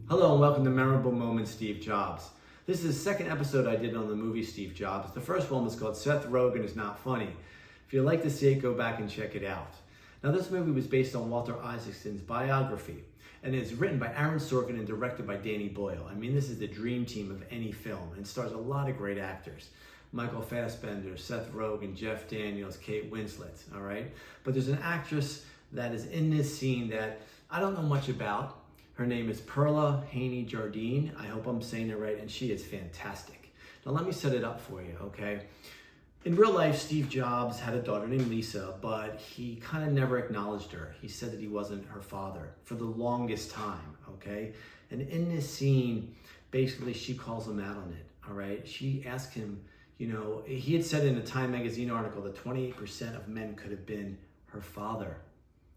Hello and welcome to Memorable Moments, Steve Jobs. This is the second episode I did on the movie Steve Jobs. The first one was called Seth Rogen is Not Funny. If you'd like to see it, go back and check it out. Now this movie was based on Walter Isaacson's biography, and it's written by Aaron Sorkin and directed by Danny Boyle. I mean, this is the dream team of any film, and stars a lot of great actors. Michael Fassbender, Seth Rogen, Jeff Daniels, Kate Winslet, all right? But there's an actress that is in this scene that I don't know much about. Her name is Perla Haney-Jardine. I hope I'm saying it right, and she is fantastic. Now let me set it up for you, okay? In real life, Steve Jobs had a daughter named Lisa, but he kind of never acknowledged her. He said that he wasn't her father for the longest time, okay? And in this scene, basically she calls him out on it, all right? She asked him, you know, he had said in a Time magazine article that 28% of men could have been her father.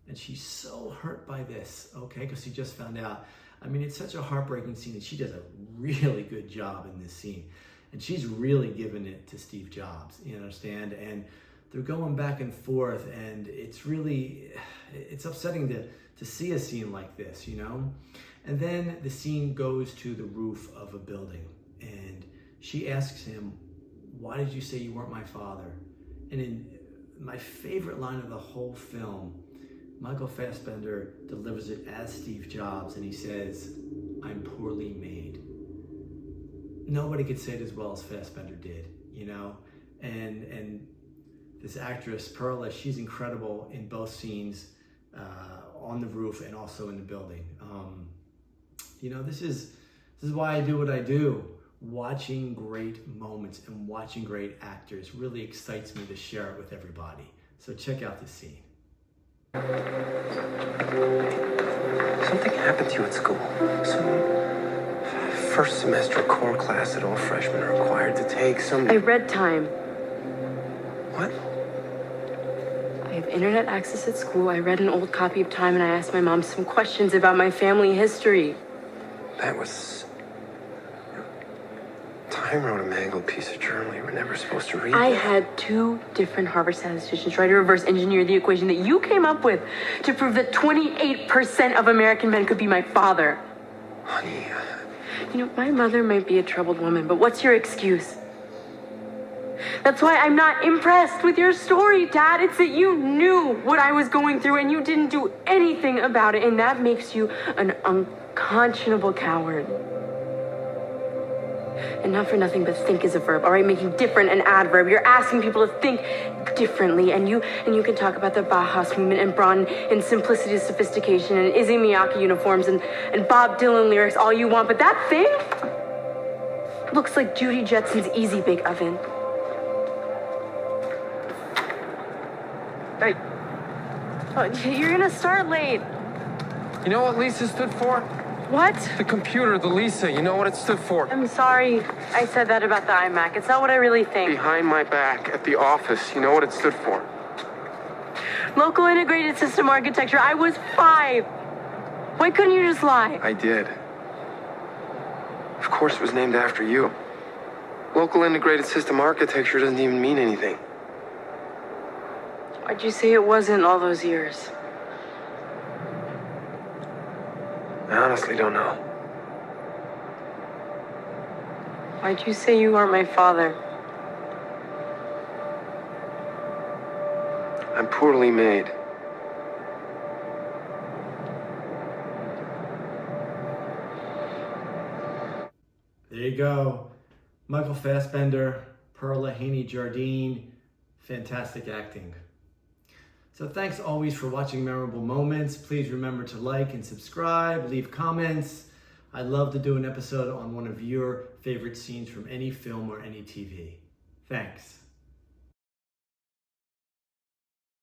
And she's so hurt by this, okay? Because she just found out. I mean, it's such a heartbreaking scene, and she does a really good job in this scene. And she's really giving it to Steve Jobs, you understand? And they're going back and forth, and it's really, it's upsetting to see a scene like this, you know? And then the scene goes to the roof of a building, and she asks him, why did you say you weren't my father? And in my favorite line of the whole film, Michael Fassbender delivers it as Steve Jobs, and he says, I'm poorly made. Nobody could say it as well as Fassbender did, you know? And this actress, Perla, she's incredible in both scenes, on the roof and also in the building. You know, this is why I do what I do. Watching great moments and watching great actors really excites me to share it with everybody. So check out this scene. Something happened to you at school. Some first semester core class that all freshmen are required to take. I read Time. What? I have internet access at school. I read an old copy of Time, and I asked my mom some questions about my family history. That was... Time wrote a mangled piece of journal. You were never supposed to read I that. had 2 different Harvard statisticians try to reverse engineer the equation that you came up with to prove that 28% of American men could be my father. Honey, You know, my mother might be a troubled woman, but what's your excuse? That's why I'm not impressed with your story, Dad. It's that you knew what I was going through and you didn't do anything about it, and that makes you an unconscionable coward. And not for nothing, but think is a verb, all right? Making different an adverb. You're asking people to think differently, and you can talk about the Bauhaus movement and Braun and simplicity to sophistication and Izzy Miyake uniforms and Bob Dylan lyrics all you want, but that thing looks like Judy Jetson's Easy Bake Oven. hey, Oh, you're gonna start late. you know what Lisa stood for? What? The computer, the Lisa. You know what it stood for? I'm sorry I said that about the iMac. It's not what I really think. Behind my back at the office. You know what it stood for? Local integrated system architecture. I was 5. Why couldn't you just lie? I did. Of course it was named after you. Local integrated system architecture doesn't even mean anything. Why'd you say it wasn't all those years? I honestly don't know. Why'd you say you weren't my father? I'm poorly made. There you go. Michael Fassbender, Perla Haney-Jardine, fantastic acting. So thanks always for watching Memorable Moments. Please remember to like and subscribe, leave comments. I'd love to do an episode on one of your favorite scenes from any film or any TV. Thanks.